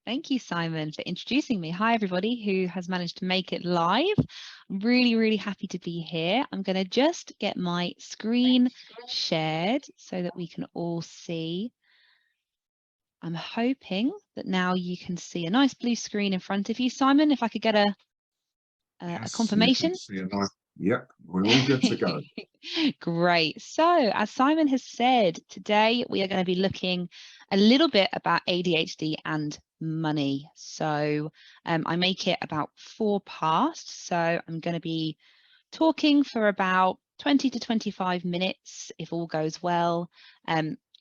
Thank you, Simon, for introducing me. Hi, everybody who has managed to make it live. I'm really, really happy to be here. I'm going to just get my screen shared so that we can all see. I'm hoping that now you can see a nice blue screen in front of you. Simon, if I could get a confirmation. Yep, we're all good to go. Great. So, as Simon has said, today we are going to be looking a little bit about ADHD and money. So, I make it about 4 parts. So, I'm going to be talking for about 20 to 25 minutes, if all goes well,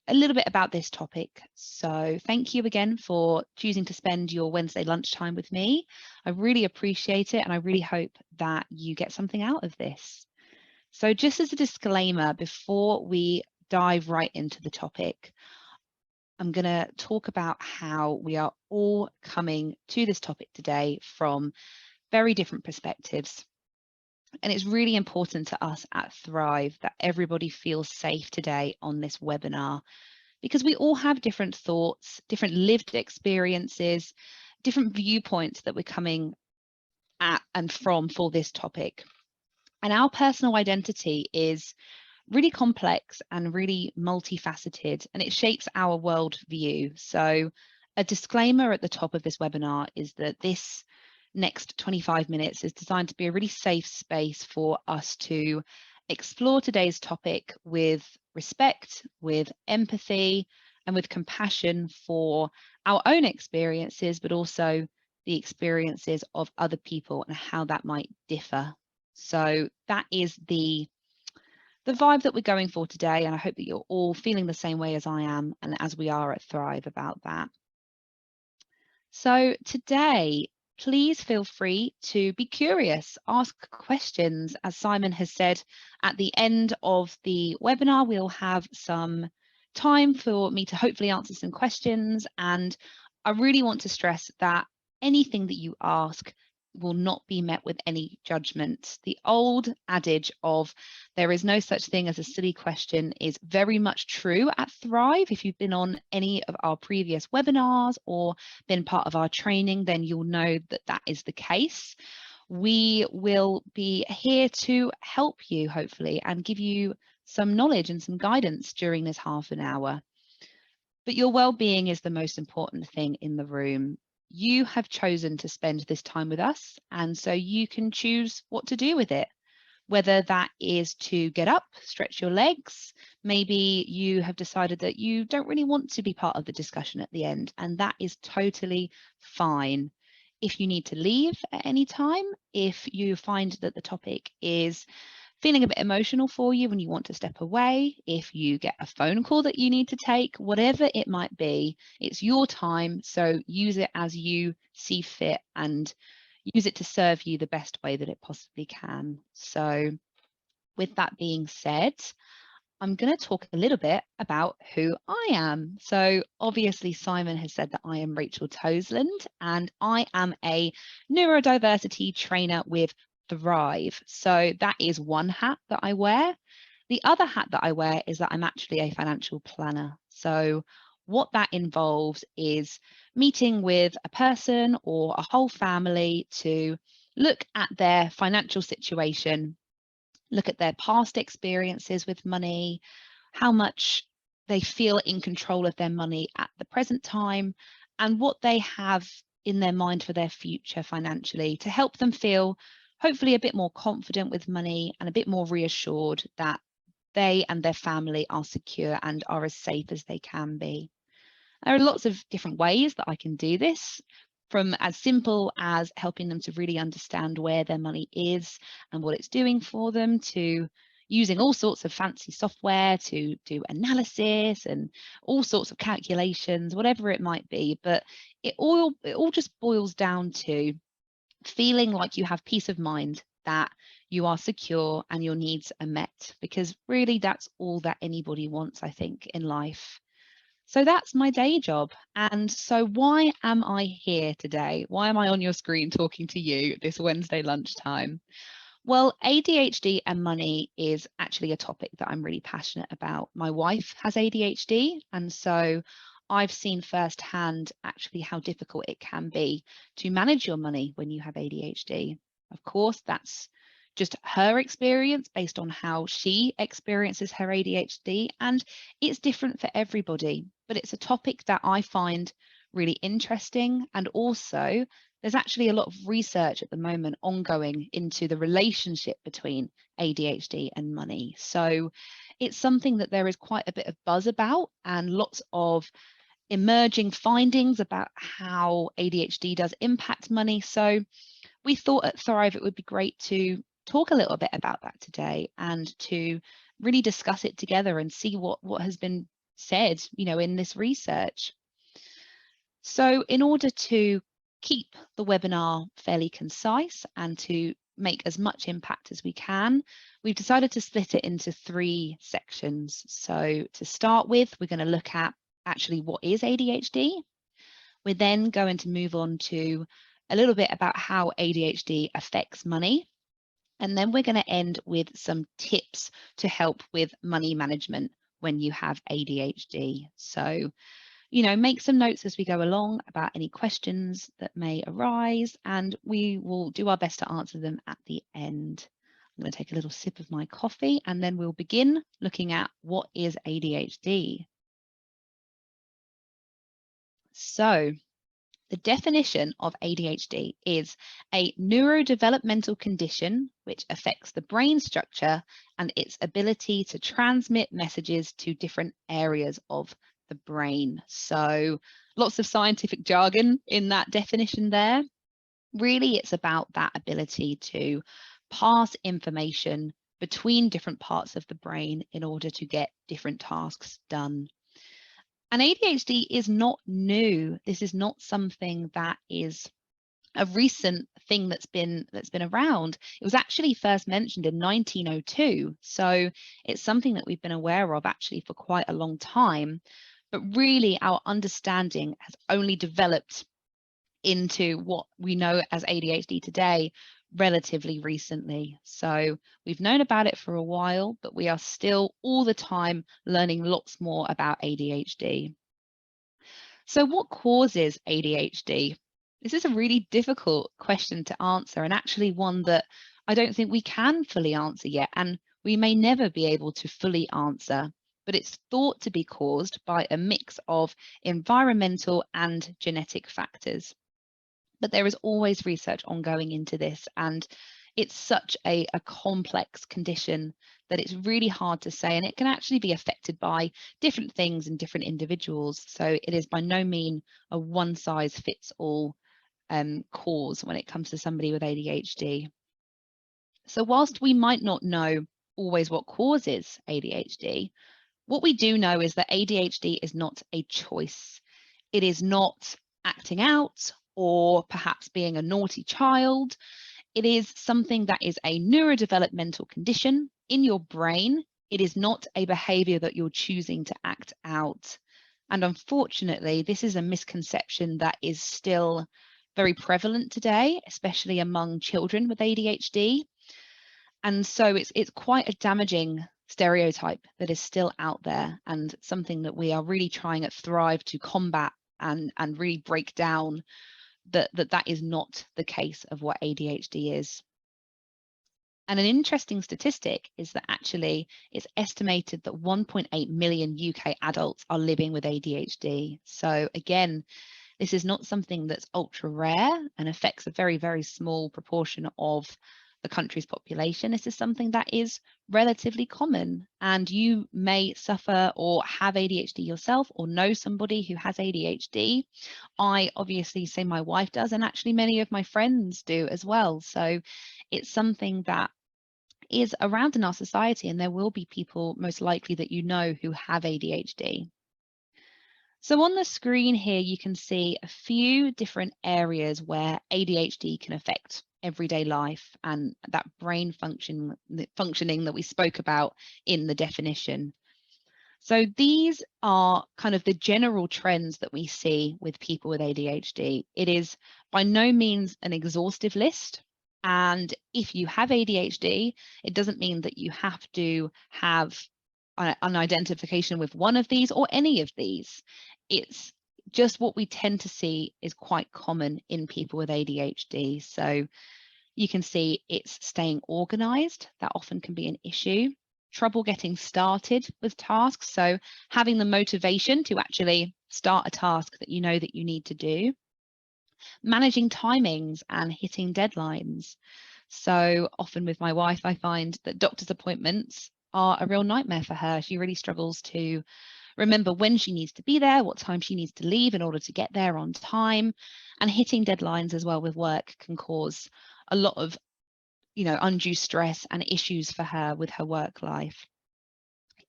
a little bit about this topic. So thank you again for choosing to spend your Wednesday lunchtime with me. I really appreciate it, and I really hope that you get something out of this. So just as a disclaimer, before we dive right into the topic, I'm going to talk about how we are all coming to this topic today from very different perspectives. And it's really important to us at Thrive that everybody feels safe today on this webinar, because we all have different thoughts, different lived experiences, different viewpoints that we're coming at and from for this topic. And our personal identity is really complex and really multifaceted, and it shapes our worldview. So a disclaimer at the top of this webinar is that this next 25 minutes is designed to be a really safe space for us to explore today's topic with respect, with empathy, and with compassion for our own experiences, but also the experiences of other people and how that might differ. So that is the vibe that we're going for today, and I hope that you're all feeling the same way as I am and as we are at Thrive about that. So today, please feel free to be curious, ask questions. As Simon has said, at the end of the webinar, we'll have some time for me to hopefully answer some questions. And I really want to stress that anything that you ask will not be met with any judgment. The old adage of there is no such thing as a silly question is very much true at Thrive. If you've been on any of our previous webinars or been part of our training, then you'll know that that is the case. We will be here to help you, hopefully, and give you some knowledge and some guidance during this half an hour. But your well-being is the most important thing in the room. You have chosen to spend this time with us, and so you can choose what to do with it. Whether that is to get up, stretch your legs, maybe you have decided that you don't really want to be part of the discussion at the end, and that is totally fine. If you need to leave at any time, if you find that the topic is feeling a bit emotional for you and you want to step away, if you get a phone call that you need to take, whatever it might be, it's your time. So use it as you see fit and use it to serve you the best way that it possibly can. So with that being said, I'm going to talk a little bit about who I am. So obviously Simon has said that I am Rachel Toseland, and I am a neurodiversity trainer with Thrive. So that is one hat that I wear. The other hat that I wear is that I'm actually a financial planner. So what that involves is meeting with a person or a whole family to look at their financial situation, look at their past experiences with money, how much they feel in control of their money at the present time, and what they have in their mind for their future financially, to help them feel hopefully a bit more confident with money and a bit more reassured that they and their family are secure and are as safe as they can be. There are lots of different ways that I can do this, from as simple as helping them to really understand where their money is and what it's doing for them, to using all sorts of fancy software to do analysis and all sorts of calculations, whatever it might be. But it all just boils down to feeling like you have peace of mind, that you are secure and your needs are met, because really that's all that anybody wants, I think, in life. So that's my day job. And so why am I here today? Why am I on your screen talking to you this Wednesday lunchtime? Well, ADHD and money is actually a topic that I'm really passionate about. My wife has ADHD, and so I've seen firsthand actually how difficult it can be to manage your money when you have ADHD. Of course, that's just her experience based on how she experiences her ADHD, and it's different for everybody. But it's a topic that I find really interesting, and also there's actually a lot of research at the moment ongoing into the relationship between ADHD and money. So it's something that there is quite a bit of buzz about, and lots of emerging findings about how ADHD does impact money. So we thought at Thrive it would be great to talk a little bit about that today, and to really discuss it together and see what has been said, in this research. So in order to keep the webinar fairly concise and to make as much impact as we can, we've decided to split it into 3 sections. So to start with, we're going to look at actually what is ADHD. We're then going to move on to a little bit about how ADHD affects money. And then we're going to end with some tips to help with money management when you have ADHD. So make some notes as we go along about any questions that may arise, and we will do our best to answer them at the end. I'm going to take a little sip of my coffee, and then we'll begin looking at what is ADHD. So, the definition of ADHD is a neurodevelopmental condition which affects the brain structure and its ability to transmit messages to different areas of the brain. So lots of scientific jargon in that definition there. Really, it's about that ability to pass information between different parts of the brain in order to get different tasks done. And ADHD is not new. This is not something that is a recent thing that's been around. It was actually first mentioned in 1902. So it's something that we've been aware of actually for quite a long time. But really, our understanding has only developed into what we know as ADHD today relatively recently. So we've known about it for a while, but we are still all the time learning lots more about ADHD. So what causes ADHD? This is a really difficult question to answer, and actually one that I don't think we can fully answer yet, and we may never be able to fully answer, but it's thought to be caused by a mix of environmental and genetic factors. But there is always research ongoing into this, and it's such a complex condition that it's really hard to say, and it can actually be affected by different things in different individuals. So it is by no means a one-size-fits-all cause when it comes to somebody with ADHD. So whilst we might not know always what causes ADHD, what we do know is that ADHD is not a choice. It is not acting out or perhaps being a naughty child. It is something that is a neurodevelopmental condition in your brain. It is not a behavior that you're choosing to act out. And unfortunately, this is a misconception that is still very prevalent today, especially among children with ADHD. And so it's quite a damaging stereotype that is still out there, and something that we are really trying at Thrive to combat and really break down that is not the case of what ADHD is. And an interesting statistic is that actually it's estimated that 1.8 million UK adults are living with ADHD. So again, this is not something that's ultra rare and affects a very, very small proportion of the country's population. This is something that is relatively common, and you may suffer or have ADHD yourself or know somebody who has ADHD. I obviously say my wife does, and actually many of my friends do as well. So it's something that is around in our society, and there will be people most likely that you know who have ADHD. So on the screen here, you can see a few different areas where ADHD can affect everyday life and that brain functioning that we spoke about in the definition. So these are kind of the general trends that we see with people with ADHD. It is by no means an exhaustive list. And if you have ADHD, it doesn't mean that you have to have an identification with one of these or any of these. it's just what we tend to see is quite common in people with ADHD. So you can see it's staying organized. That often can be an issue. Trouble getting started with tasks. So having the motivation to actually start a task that you know that you need to do. Managing timings and hitting deadlines. So often with my wife, I find that doctor's appointments are a real nightmare for her. She really struggles to remember when she needs to be there, what time she needs to leave in order to get there on time. And hitting deadlines as well with work can cause a lot of, undue stress and issues for her with her work life.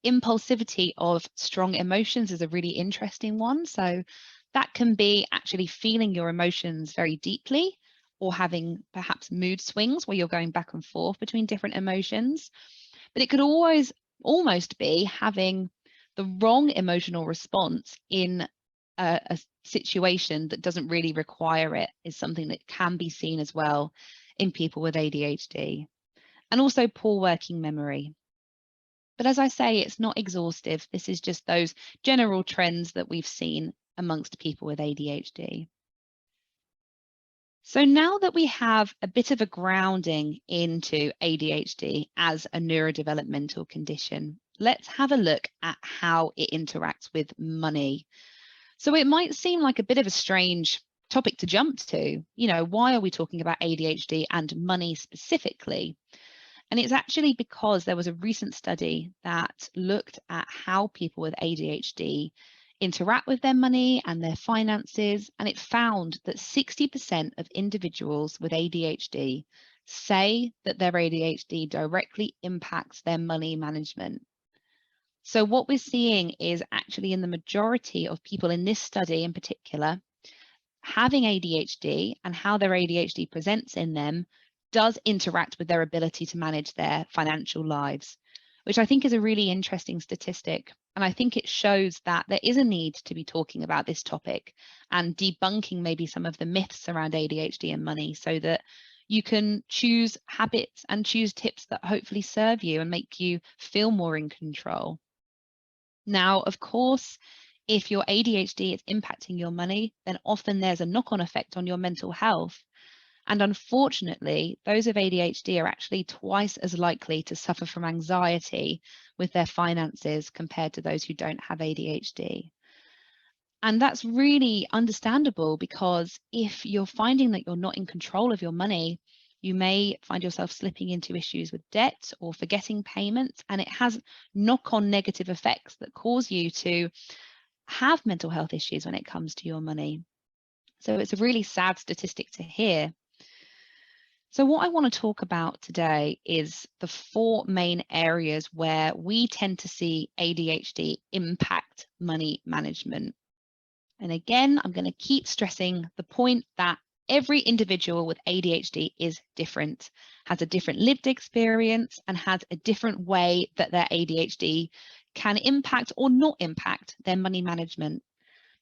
Impulsivity of strong emotions is a really interesting one. So that can be actually feeling your emotions very deeply or having perhaps mood swings where you're going back and forth between different emotions. But it could always almost be having the wrong emotional response in a situation that doesn't really require it is something that can be seen as well in people with ADHD. And also poor working memory. But as I say, it's not exhaustive. This is just those general trends that we've seen amongst people with ADHD. So now that we have a bit of a grounding into ADHD as a neurodevelopmental condition, let's have a look at how it interacts with money. So it might seem like a bit of a strange topic to jump to. Why are we talking about ADHD and money specifically? And it's actually because there was a recent study that looked at how people with ADHD interact with their money and their finances. And it found that 60% of individuals with ADHD say that their ADHD directly impacts their money management. So what we're seeing is actually in the majority of people in this study in particular, having ADHD and how their ADHD presents in them does interact with their ability to manage their financial lives, which I think is a really interesting statistic. And I think it shows that there is a need to be talking about this topic and debunking maybe some of the myths around ADHD and money so that you can choose habits and choose tips that hopefully serve you and make you feel more in control. Now, of course, if your ADHD is impacting your money, then often there's a knock-on effect on your mental health. And unfortunately, those of ADHD are actually twice as likely to suffer from anxiety with their finances compared to those who don't have ADHD. And that's really understandable because if you're finding that you're not in control of your money, you may find yourself slipping into issues with debt or forgetting payments, and it has knock-on negative effects that cause you to have mental health issues when it comes to your money. So it's a really sad statistic to hear. So what I want to talk about today is the 4 main areas where we tend to see ADHD impact money management. And again, I'm going to keep stressing the point that every individual with ADHD is different, has a different lived experience, and has a different way that their ADHD can impact or not impact their money management.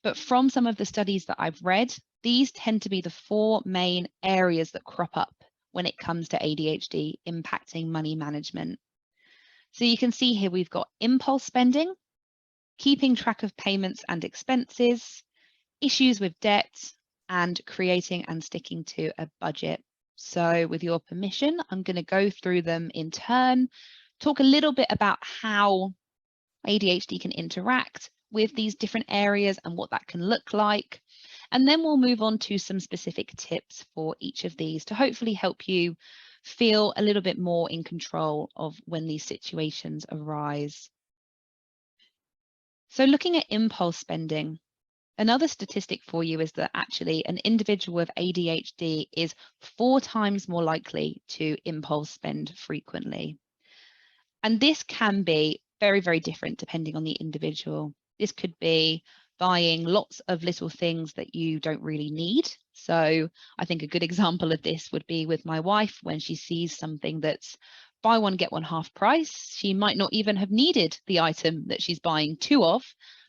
But from some of the studies that I've read, these tend to be the 4 main areas that crop up when it comes to ADHD impacting money management. So you can see here we've got impulse spending, keeping track of payments and expenses, issues with debt, and creating and sticking to a budget. So with your permission, I'm going to go through them in turn, talk a little bit about how ADHD can interact with these different areas and what that can look like. And then we'll move on to some specific tips for each of these to hopefully help you feel a little bit more in control of when these situations arise. So looking at impulse spending, another statistic for you is that actually an individual with ADHD is 4 times more likely to impulse spend frequently. And this can be very, very different depending on the individual. This could be buying lots of little things that you don't really need. So I think a good example of this would be with my wife when she sees something that's buy one, get one half price. She might not even have needed the item that she's buying 2 of,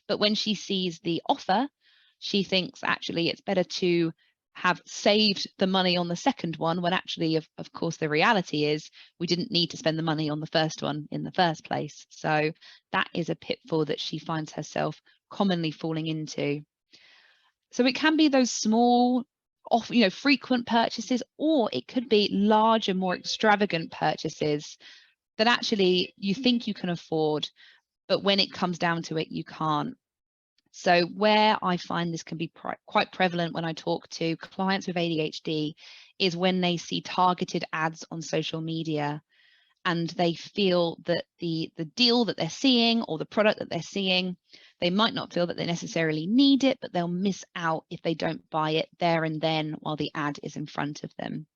but when she sees the offer, she thinks actually it's better to have saved the money on the second one, when actually, of course, the reality is we didn't need to spend the money on the first one in the first place. So that is a pitfall that she finds herself commonly falling into. So it can be those small, frequent purchases, or it could be larger, more extravagant purchases that actually you think you can afford, but when it comes down to it, you can't. So where I find this can be quite prevalent when I talk to clients with ADHD is when they see targeted ads on social media and they feel that the deal that they're seeing or the product that they're seeing, they might not feel that they necessarily need it, but they'll miss out if they don't buy it there and then while the ad is in front of them.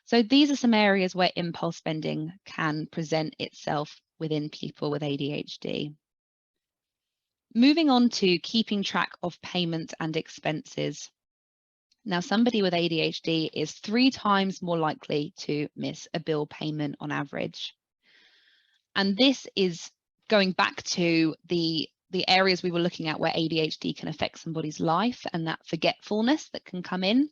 So these are some areas where impulse spending can present itself within people with ADHD. Moving on to keeping track of payments and expenses. Now, somebody with ADHD is 3 times more likely to miss a bill payment on average. And this is going back to the areas we were looking at where ADHD can affect somebody's life and that forgetfulness that can come in.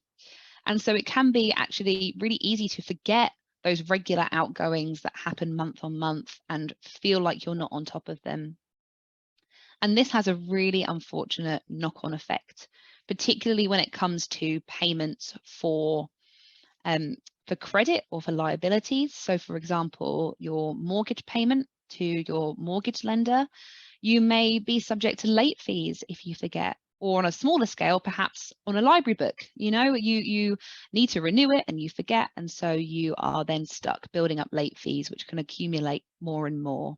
And so it can be actually really easy to forget those regular outgoings that happen month on month and feel like you're not on top of them. And this has a really unfortunate knock-on effect, particularly when it comes to payments for credit or for liabilities. So for example, your mortgage payment to your mortgage lender, you may be subject to late fees if you forget, or on a smaller scale, perhaps on a library book, you need to renew it and you forget. And so you are then stuck building up late fees, which can accumulate more and more.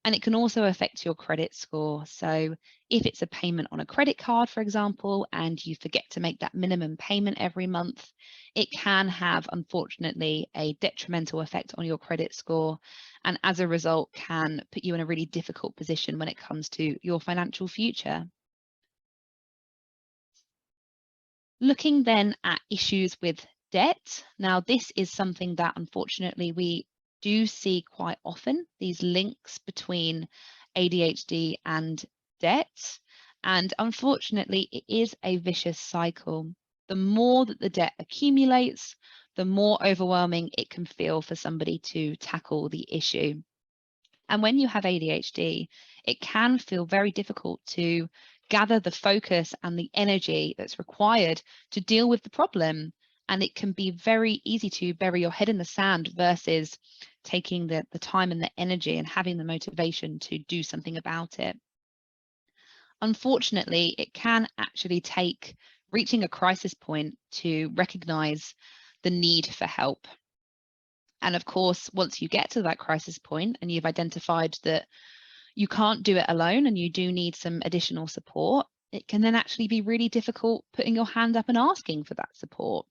And it can also affect your credit score. So if it's a payment on a credit card, for example, and you forget to make that minimum payment every month, it can have, unfortunately, a detrimental effect on your credit score. And as a result, can put you in a really difficult position when it comes to your financial future. Looking then at issues with debt. Now, this is something that unfortunately we do see quite often, these links between ADHD and debt. And unfortunately, it is a vicious cycle. The more that the debt accumulates, the more overwhelming it can feel for somebody to tackle the issue. And when you have ADHD, it can feel very difficult to gather the focus and the energy that's required to deal with the problem. And it can be very easy to bury your head in the sand versus taking the time and the energy and having the motivation to do something about it. Unfortunately, it can actually take reaching a crisis point to recognize the need for help. And of course, once you get to that crisis point and you've identified that you can't do it alone and you do need some additional support, it can then actually be really difficult putting your hand up and asking for that support,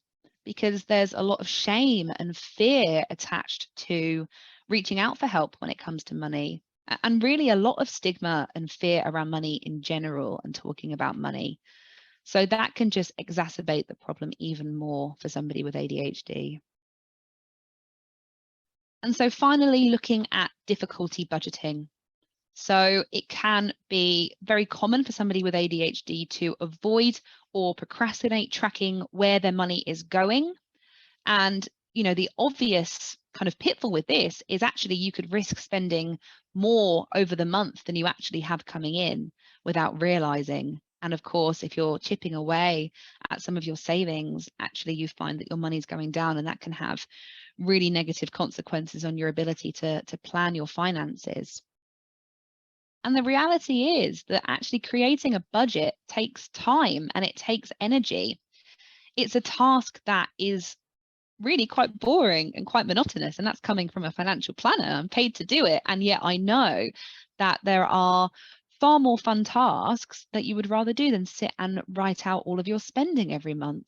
because there's a lot of shame and fear attached to reaching out for help when it comes to money, and really a lot of stigma and fear around money in general and talking about money. So that can just exacerbate the problem even more for somebody with ADHD. And so finally, looking at difficulty budgeting. So it can be very common for somebody with ADHD to avoid or procrastinate tracking where their money is going. And, the obvious kind of pitfall with this is actually you could risk spending more over the month than you actually have coming in without realizing. And of course, if you're chipping away at some of your savings, actually you find that your money's going down, and that can have really negative consequences on your ability to plan your finances. And the reality is that actually creating a budget takes time and it takes energy. It's a task that is really quite boring and quite monotonous, and that's coming from a financial planner. I'm paid to do it, and yet I know that there are far more fun tasks that you would rather do than sit and write out all of your spending every month.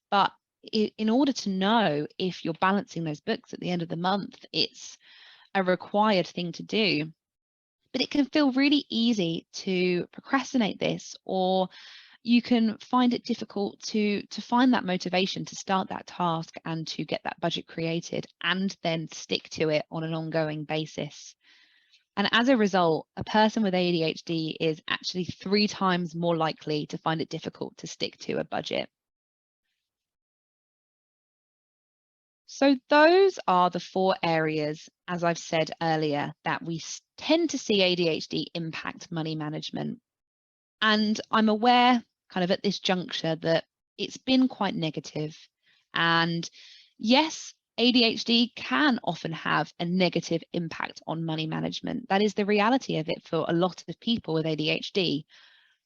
But in order to know if you're balancing those books at the end of the month, it's a required thing to do. But it can feel really easy to procrastinate this, or you can find it difficult to find that motivation to start that task and to get that budget created and then stick to it on an ongoing basis. And as a result, a person with ADHD is actually 3 times more likely to find it difficult to stick to a budget. So those are the 4 areas, as I've said earlier, that we tend to see ADHD impact money management. And I'm aware kind of at this juncture that it's been quite negative. And yes, ADHD can often have a negative impact on money management. That is the reality of it for a lot of people with ADHD.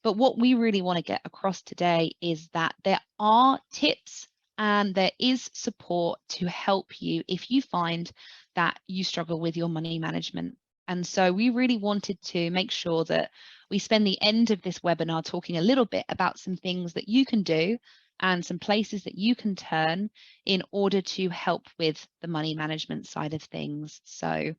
But what we really want to get across today is that there are tips and there is support to help you if you find that you struggle with your money management. And so we really wanted to make sure that we spend the end of this webinar talking a little bit about some things that you can do and some places that you can turn in order to help with the money management side of things. So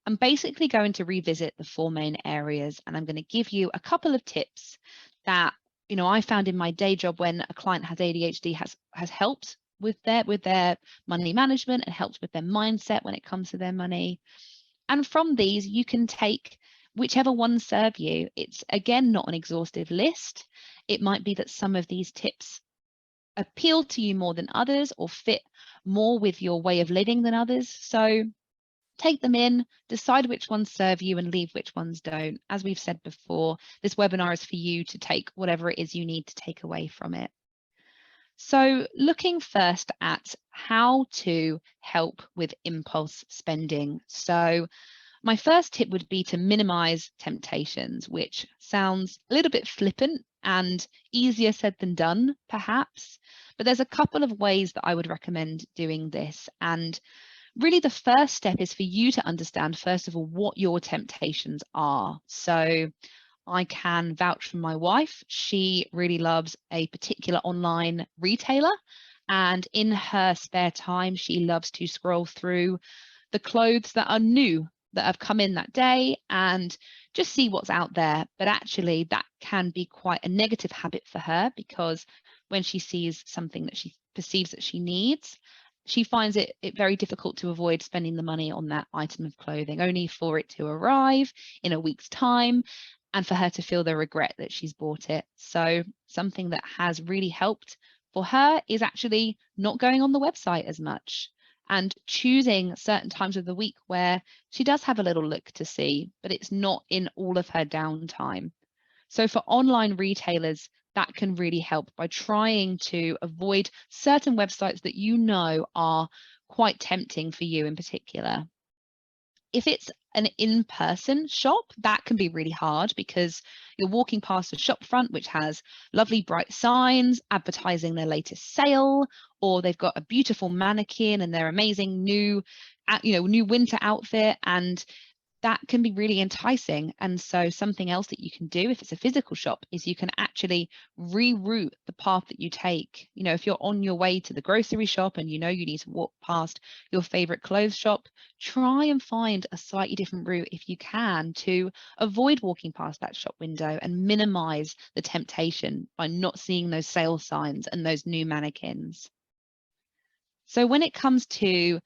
I'm basically going to revisit the 4 main areas, and I'm going to give you a couple of tips that I found in my day job when a client has ADHD has helped with their money management and helped with their mindset when it comes to their money. And from these, you can take whichever ones serve you. It's again not an exhaustive list. It might be that some of these tips appeal to you more than others or fit more with your way of living than others. So take them in, decide which ones serve you and leave which ones don't. As we've said before, this webinar is for you to take whatever it is you need to take away from it. So looking first at how to help with impulse spending. So my first tip would be to minimize temptations, which sounds a little bit flippant and easier said than done, perhaps. But there's a couple of ways that I would recommend doing this. And really the first step is for you to understand, first of all, what your temptations are. So I can vouch for my wife. She really loves a particular online retailer. And in her spare time, she loves to scroll through the clothes that are new that have come in that day and just see what's out there. But actually, that can be quite a negative habit for her, because when she sees something that she perceives that she needs, she finds it very difficult to avoid spending the money on that item of clothing, only for it to arrive in a week's time and for her to feel the regret that she's bought it. So something that has really helped for her is actually not going on the website as much and choosing certain times of the week where she does have a little look to see, but it's not in all of her downtime. So for online retailers, that can really help by trying to avoid certain websites that you know are quite tempting for you in particular. If it's an in-person shop, that can be really hard because you're walking past a shop front which has lovely bright signs advertising their latest sale, or they've got a beautiful mannequin and their amazing new winter outfit, and that can be really enticing. And so something else that you can do if it's a physical shop is you can actually reroute the path that you take. If you're on your way to the grocery shop and you need to walk past your favorite clothes shop, try and find a slightly different route if you can to avoid walking past that shop window and minimize the temptation by not seeing those sale signs and those new mannequins. So when it comes to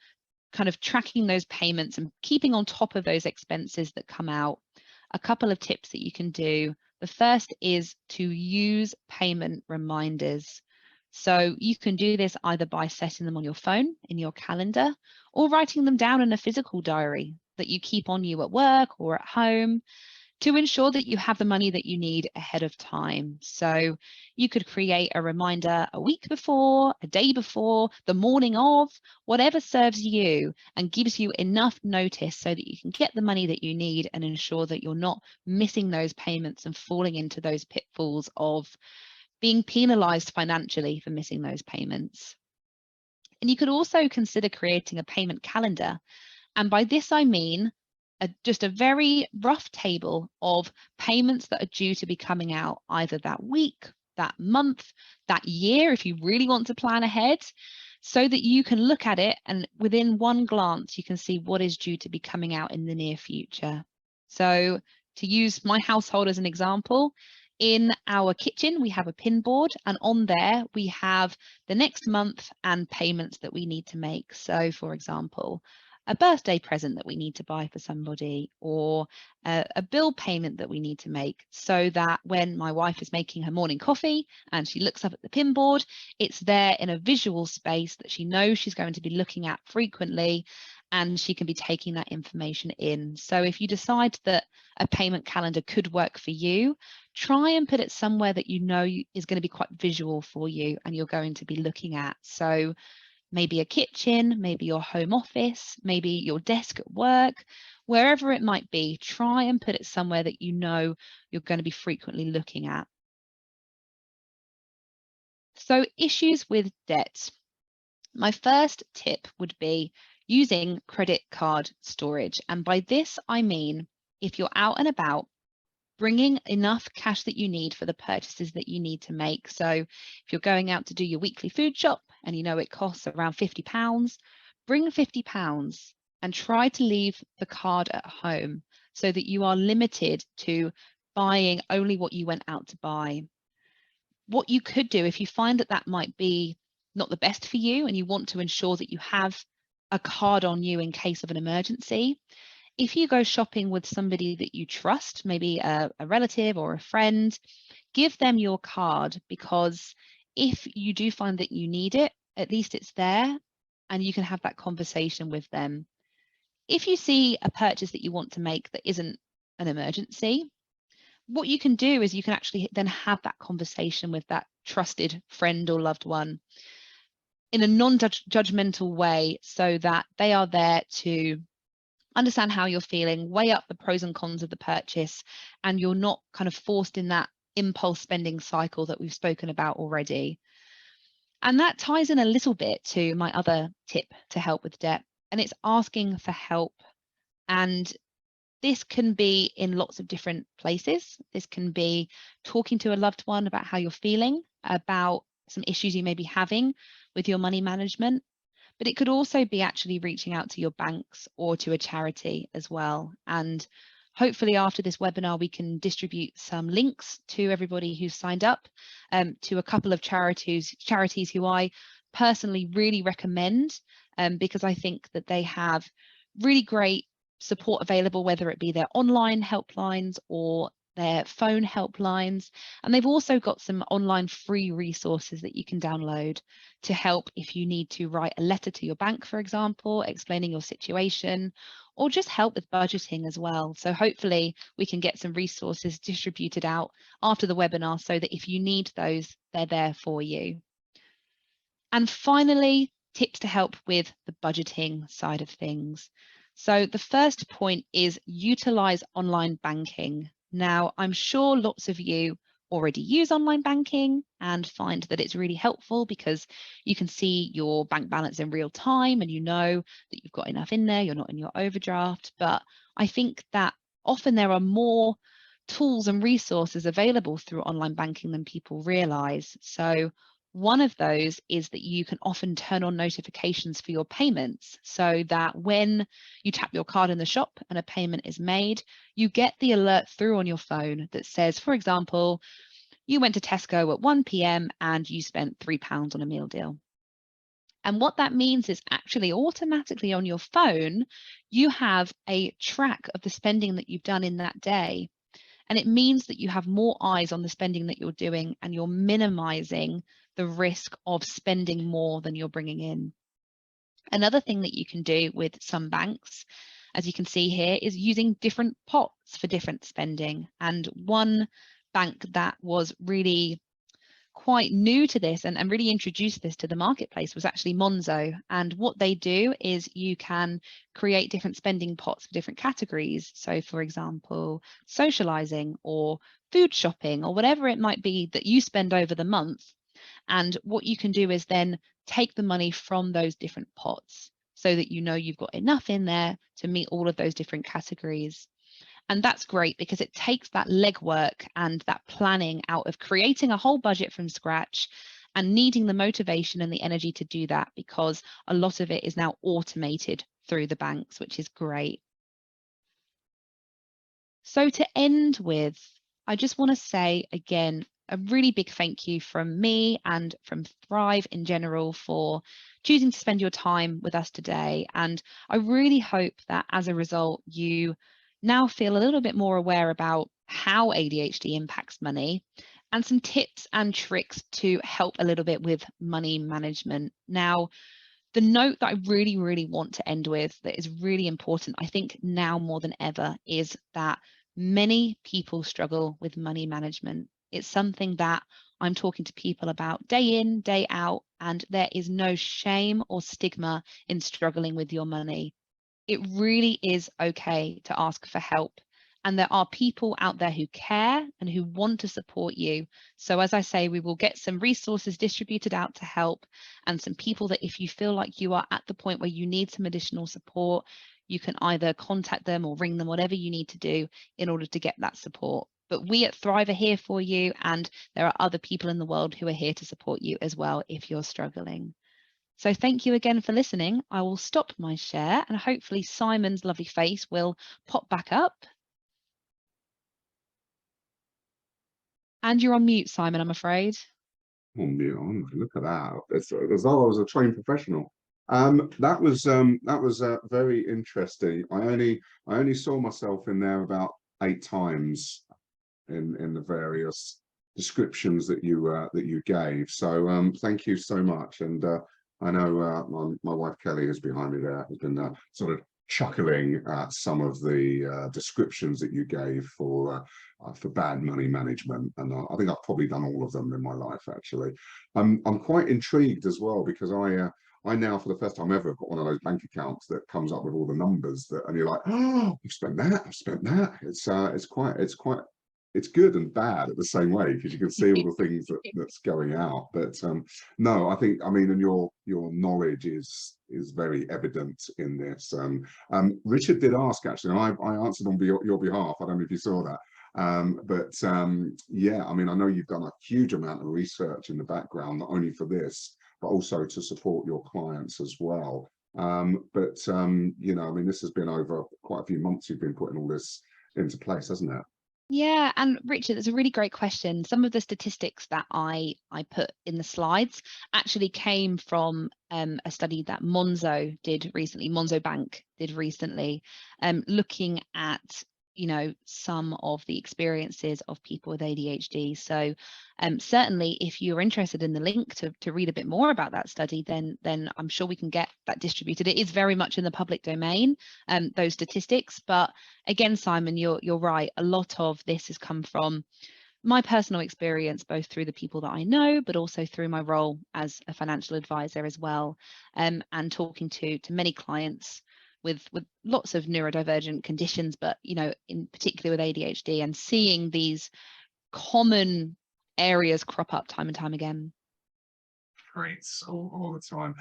kind of tracking those payments and keeping on top of those expenses that come out, a couple of tips that you can do. The first is to use payment reminders. So you can do this either by setting them on your phone in your calendar or writing them down in a physical diary that you keep on you at work or at home, to ensure that you have the money that you need ahead of time. So you could create a reminder a week before, a day before, the morning of, whatever serves you and gives you enough notice so that you can get the money that you need and ensure that you're not missing those payments and falling into those pitfalls of being penalized financially for missing those payments. And you could also consider creating a payment calendar. And by this, I mean just a very rough table of payments that are due to be coming out either that week, that month, that year, if you really want to plan ahead, so that you can look at it and within one glance, you can see what is due to be coming out in the near future. So to use my household as an example, in our kitchen, we have a pin board, and on there we have the next month and payments that we need to make. So for example, a birthday present that we need to buy for somebody, or a bill payment that we need to make, so that when my wife is making her morning coffee and she looks up at the pin board, it's there in a visual space that she knows she's going to be looking at frequently, and she can be taking that information in. So if you decide that a payment calendar could work for you, try and put it somewhere that you know is going to be quite visual for you and you're going to be looking at. So maybe a kitchen, maybe your home office, maybe your desk at work, wherever it might be, try and put it somewhere that you know you're going to be frequently looking at. So issues with debt. My first tip would be using credit card storage. And by this, I mean, if you're out and about, bringing enough cash that you need for the purchases that you need to make. So if you're going out to do your weekly food shop and you know it costs around £50, bring £50 and try to leave the card at home so that you are limited to buying only what you went out to buy. What you could do, if you find that that might be not the best for you and you want to ensure that you have a card on you in case of an emergency, if you go shopping with somebody that you trust, maybe a relative or a friend, give them your card, because if you do find that you need it, at least it's there and you can have that conversation with them. If you see a purchase that you want to make that isn't an emergency, what you can do is you can actually then have that conversation with that trusted friend or loved one in a non-judgmental way, so that they are there to understand how you're feeling, weigh up the pros and cons of the purchase, and you're not kind of forced in that impulse spending cycle that we've spoken about already. And that ties in a little bit to my other tip to help with debt, and it's asking for help. And this can be in lots of different places. This can be talking to a loved one about how you're feeling, about some issues you may be having with your money management. But it could also be actually reaching out to your banks or to a charity as well. And hopefully after this webinar, we can distribute some links to everybody who's signed up to a couple of charities who I personally really recommend, because I think that they have really great support available, whether it be their online helplines or their phone helplines. And they've also got some online free resources that you can download to help if you need to write a letter to your bank, for example, explaining your situation, or just help with budgeting as well. So hopefully we can get some resources distributed out after the webinar so that if you need those, they're there for you. And finally, tips to help with the budgeting side of things. So the first point is utilize online banking. Now, I'm sure lots of you already use online banking and find that it's really helpful because you can see your bank balance in real time and you know that you've got enough in there, you're not in your overdraft. But I think that often there are more tools and resources available through online banking than people realize. So one of those is that you can often turn on notifications for your payments, so that when you tap your card in the shop and a payment is made, you get the alert through on your phone that says, for example, you went to Tesco at 1 p.m. and you spent £3 on a meal deal. And what that means is actually automatically on your phone, you have a track of the spending that you've done in that day. And it means that you have more eyes on the spending that you're doing and you're minimizing the risk of spending more than you're bringing in. Another thing that you can do with some banks, as you can see here, is using different pots for different spending. And one bank that was really quite new to this and really introduced this to the marketplace was actually Monzo. And what they do is you can create different spending pots for different categories. So for example, socializing or food shopping or whatever it might be that you spend over the month. And what you can do is then take the money from those different pots so that you know you've got enough in there to meet all of those different categories. And that's great because it takes that legwork and that planning out of creating a whole budget from scratch and needing the motivation and the energy to do that, because a lot of it is now automated through the banks, which is great. So to end with, I just want to say again, a really big thank you from me and from Thrive in general for choosing to spend your time with us today. And I really hope that as a result, you now feel a little bit more aware about how ADHD impacts money and some tips and tricks to help a little bit with money management. Now, the note that I really, really want to end with that is really important, I think now more than ever, is that many people struggle with money management. It's something that I'm talking to people about day in, day out, and there is no shame or stigma in struggling with your money. It really is okay to ask for help. And there are people out there who care and who want to support you. So, as I say, we will get some resources distributed out to help, and some people that if you feel like you are at the point where you need some additional support, you can either contact them or ring them, whatever you need to do in order to get that support. But we at Thrive are here for you, and there are other people in the world who are here to support you as well if you're struggling. So thank you again for listening. I will stop my share and hopefully Simon's lovely face will pop back up. And you're on mute, Simon, I'm afraid. Oh, mute on. Look at that. It's as though I was a trained professional. That was very interesting. I only saw myself in there about 8 times in the various descriptions that you gave. So thank you so much. And I know my wife Kelly is behind me there, has been sort of chuckling at some of the descriptions that you gave for bad money management, and I think I've probably done all of them in my life. Actually, I'm quite intrigued as well, because I now, for the first time ever, got one of those bank accounts that comes up with all the numbers that, and you're like, oh, I've spent that, I've spent that. It's good and bad at the same way, because you can see all the things that's going out. But no, I mean, and your knowledge is very evident in this. Richard did ask, actually, and I answered on your behalf. I don't know if you saw that. Yeah, I mean, I know you've done a huge amount of research in the background, not only for this, but also to support your clients as well. You know, I mean, this has been over quite a few months you've been putting all this into place, hasn't it? Yeah, and Richard, that's a really great question. Some of the statistics that I put in the slides actually came from a study that Monzo did recently, Monzo Bank did recently, looking at, you know, some of the experiences of people with ADHD. So certainly if you're interested in the link to read a bit more about that study, then I'm sure we can get that distributed. It is very much in the public domain, those statistics. But again, Simon, you're right. A lot of this has come from my personal experience, both through the people that I know, but also through my role as a financial advisor as well, and talking to many clients with lots of neurodivergent conditions, but you know, in particular with ADHD, and seeing these common areas crop up time and time again. Great, all the time.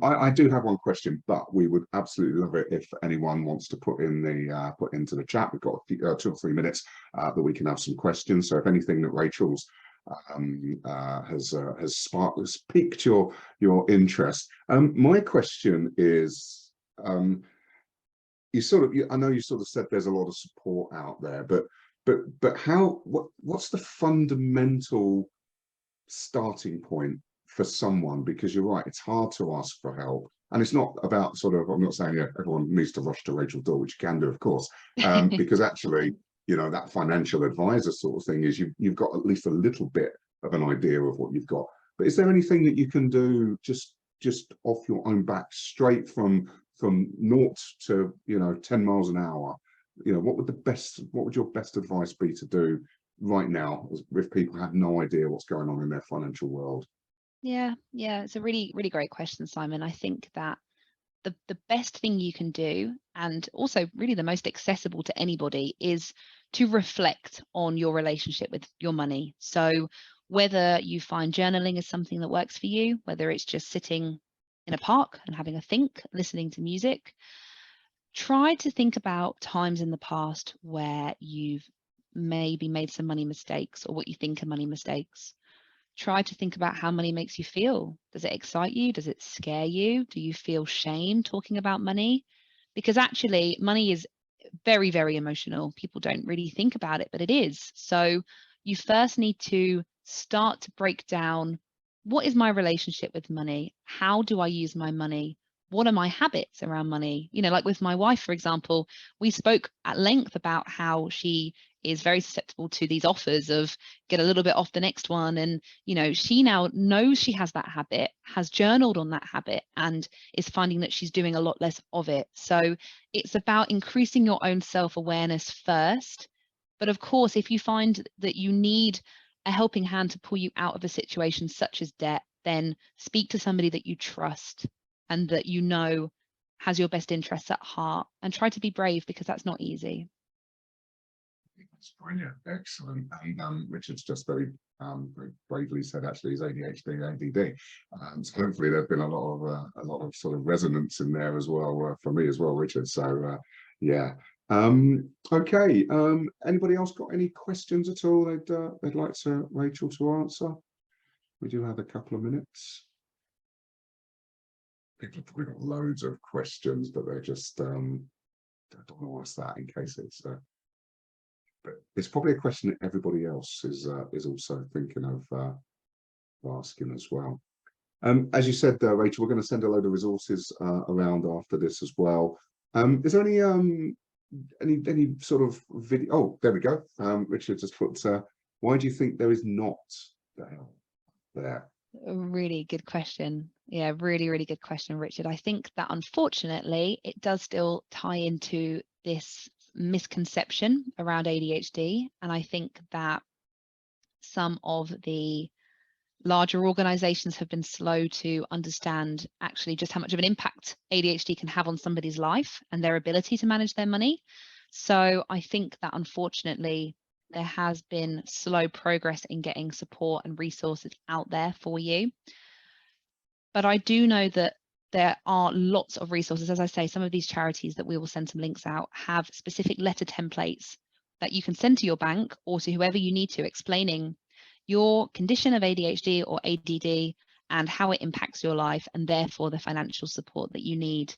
I do have one question, but we would absolutely love it if anyone wants to put into the chat. We've got 2 or 3 minutes that we can have some questions. So if anything that Rachel's has piqued your interest, my question is, I know you sort of said there's a lot of support out there, but what's the fundamental starting point for someone? Because you're right, it's hard to ask for help, and it's not about sort of, I'm not saying everyone needs to rush to Rachel Doyle, which you can do, of course, because actually, you know, that financial advisor sort of thing is you've got at least a little bit of an idea of what you've got. But is there anything that you can do just off your own back, straight from 0 to, you know, 10 miles an hour? You know, what would your best advice be to do right now if people have no idea what's going on in their financial world? Yeah, it's a really, really great question, Simon. I think that the best thing you can do, and also really the most accessible to anybody, is to reflect on your relationship with your money. So whether you find journaling is something that works for you, whether it's just sitting in a park and having a think, listening to music, try to think about times in the past where you've maybe made some money mistakes, or what you think are money mistakes. Try to think about how money makes you feel. Does it excite you? Does it scare you? Do you feel shame talking about money? Because actually, money is very, very emotional. People don't really think about it, but it is. So you first need to start to break down, what is my relationship with money? How do I use my money? What are my habits around money? You know, like with my wife, for example, we spoke at length about how she is very susceptible to these offers of get a little bit off the next one. And, you know, she now knows she has that habit, has journaled on that habit, and is finding that she's doing a lot less of it. So it's about increasing your own self-awareness first. But of course, if you find that you need a helping hand to pull you out of a situation such as debt, then speak to somebody that you trust and that you know has your best interests at heart, and try to be brave, because that's not easy. That's brilliant, excellent. And Richard's just very bravely said actually he's ADHD, ADD. So hopefully there's been a lot of sort of resonance in there as well for me as well, Richard. So yeah. Okay. Anybody else got any questions at all they'd like Rachel to answer? We do have a couple of minutes. People have probably got loads of questions, but they're just don't want to ask that in case it's but it's probably a question that everybody else is also thinking of asking as well. As you said, Rachel, we're going to send a load of resources around after this as well. Is there any sort of video? Oh, there we go. Richard just put, why do you think there is not there? A really good question. Yeah, really, really good question, Richard. I think that unfortunately, it does still tie into this misconception around ADHD. And I think that some of the larger organizations have been slow to understand actually just how much of an impact ADHD can have on somebody's life and their ability to manage their money. So I think that unfortunately, there has been slow progress in getting support and resources out there for you. But I do know that there are lots of resources. As I say, some of these charities that we will send some links out have specific letter templates that you can send to your bank or to whoever you need to, explaining your condition of ADHD or ADD and how it impacts your life, and therefore the financial support that you need.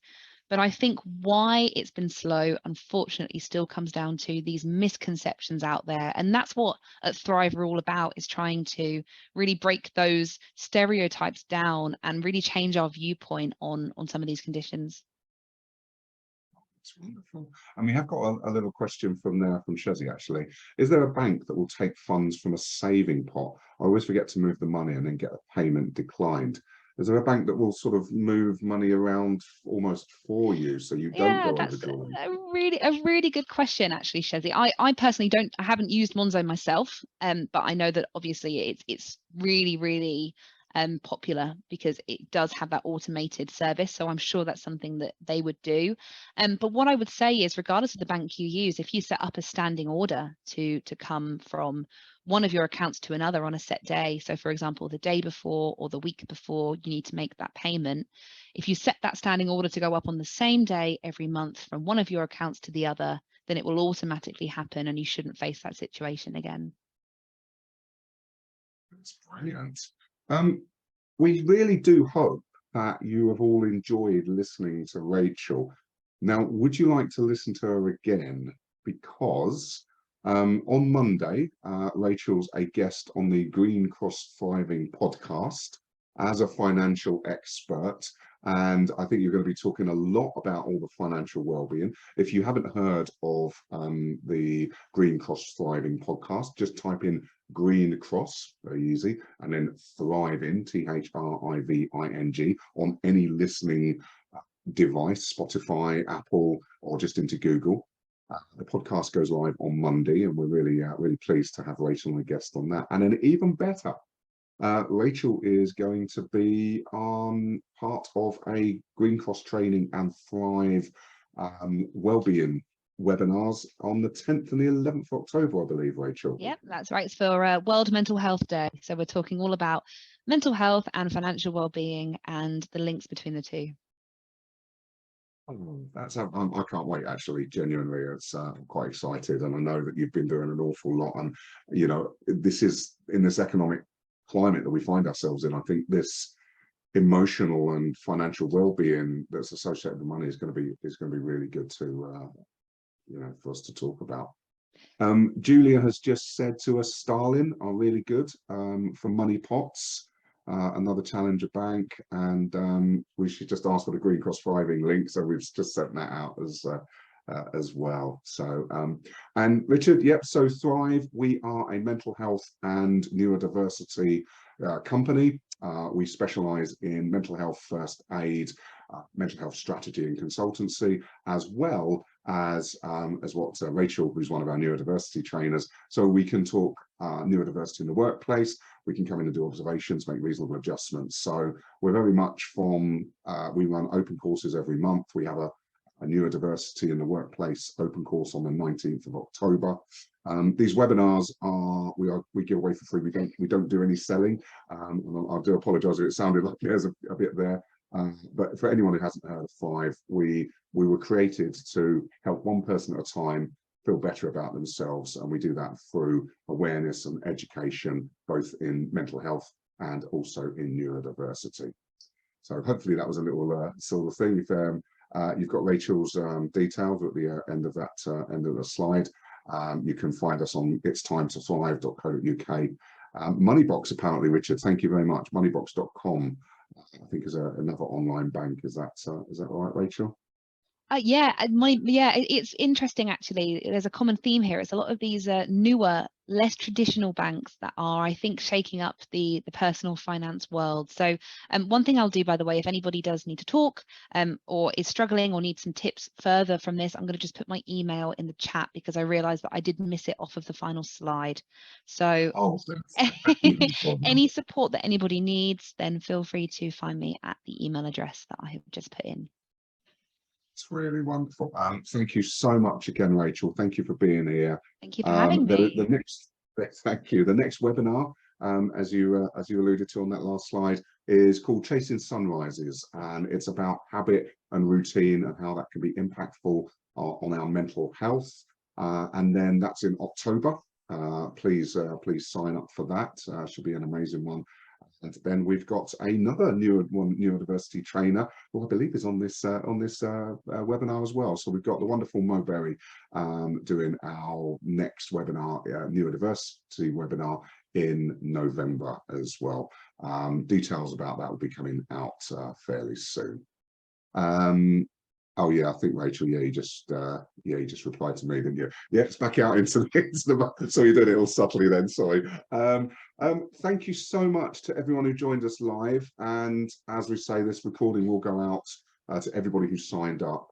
But I think why it's been slow, unfortunately, still comes down to these misconceptions out there. And that's what at Thrive we're all about, is trying to really break those stereotypes down and really change our viewpoint on some of these conditions. That's wonderful. And we have got a little question from Shezzy actually. Is there a bank that will take funds from a saving pot? I always forget to move the money and then get a payment declined. Is there a bank that will sort of move money around almost for you so you don't go That's overdrawn? a really good question, actually, Shezzy. I personally I haven't used Monzo myself, but I know that obviously it's really popular because it does have that automated service. So I'm sure that's something that they would do. But what I would say is, regardless of the bank you use, if you set up a standing order to come from one of your accounts to another on a set day, so for example, the day before or the week before you need to make that payment, if you set that standing order to go up on the same day every month from one of your accounts to the other, then it will automatically happen and you shouldn't face that situation again. That's brilliant. We really do hope that you have all enjoyed listening to Rachel. Now, would you like to listen to her again? Because on Monday, Rachel's a guest on the Green Cross Thriving podcast as a financial expert. And I think you're going to be talking a lot about all the financial well-being. If you haven't heard of the Green Cross Thriving podcast, just type in Green Cross, very easy, and then Thriving, Thriving, on any listening device, Spotify, Apple, or just into Google. The podcast goes live on Monday, and we're really pleased to have Rachel as a guest on that. And then even better, Rachel is going to be part of a Green Cross Training and Thrive wellbeing webinars on the 10th and the 11th of October, I believe, Rachel. Yep, that's right. It's for World Mental Health Day. So we're talking all about mental health and financial well-being and the links between the two. Oh, I can't wait, actually, genuinely. I'm quite excited, and I know that you've been doing an awful lot, and you know, this is in this economic climate that we find ourselves in. I think this emotional and financial well-being that's associated with money is going to be really good to you know, for us to talk about. Julia has just said to us, Starlin are really good for money pots, another challenger bank, and we should just ask for the Green Cross Thriving link. So we've just sent that out as well. So and Richard, yep. So Thrive, we are a mental health and neurodiversity company. We specialise in mental health first aid, mental health strategy and consultancy, as well as what Rachel, who's one of our neurodiversity trainers. So we can talk neurodiversity in the workplace. We can come in and do observations, make reasonable adjustments. So we're very much from, we run open courses every month. We have a neurodiversity in the workplace open course on the 19th of October. These webinars we give away for free. We don't do any selling. I do apologise if it sounded like there's a bit there. But for anyone who hasn't heard of Thrive, we were created to help one person at a time feel better about themselves, and we do that through awareness and education, both in mental health and also in neurodiversity. So hopefully that was a little sort of thing. If you've got Rachel's details at the end of that end of the slide. You can find us on itstimetothive.co.uk. Moneybox, apparently, Richard, thank you very much. Moneybox.com, I think, is another online bank. Is that all right, Rachel? Yeah, it's interesting actually. There's a common theme here. It's a lot of these newer, less traditional banks that are, I think, shaking up the personal finance world. So one thing I'll do, by the way, if anybody does need to talk or is struggling or needs some tips further from this, I'm going to just put my email in the chat, because I realized that I did miss it off of the final slide. So any support that anybody needs, then feel free to find me at the email address that I have just put in. It's really wonderful. Thank you so much again, Rachel. Thank you for being here. Thank you for having me. Thank you. The next webinar, as you alluded to on that last slide, is called Chasing Sunrises, and it's about habit and routine and how that can be impactful on our mental health. And then that's in October. Please sign up for that. Should be an amazing one. And then we've got another neurodiversity trainer who I believe is on this webinar as well. So we've got the wonderful Mo Berry doing our next webinar, neurodiversity webinar, in November as well. Details about that will be coming out fairly soon. Oh yeah, I think Rachel, you just replied to me, didn't you? Yeah, it's back out into the so you did it all subtly then, sorry. Thank you so much to everyone who joined us live, and as we say, this recording will go out to everybody who signed up.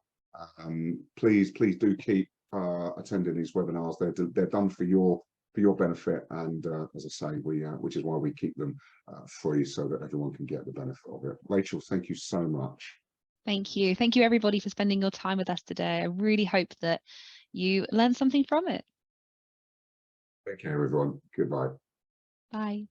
Please do keep attending these webinars. They're done for your benefit, and as I say, which is why we keep them free, so that everyone can get the benefit of it. Rachel, thank you so much. Thank you. Thank you, everybody, for spending your time with us today. I really hope that you learned something from it. Take care, everyone. Goodbye. Bye.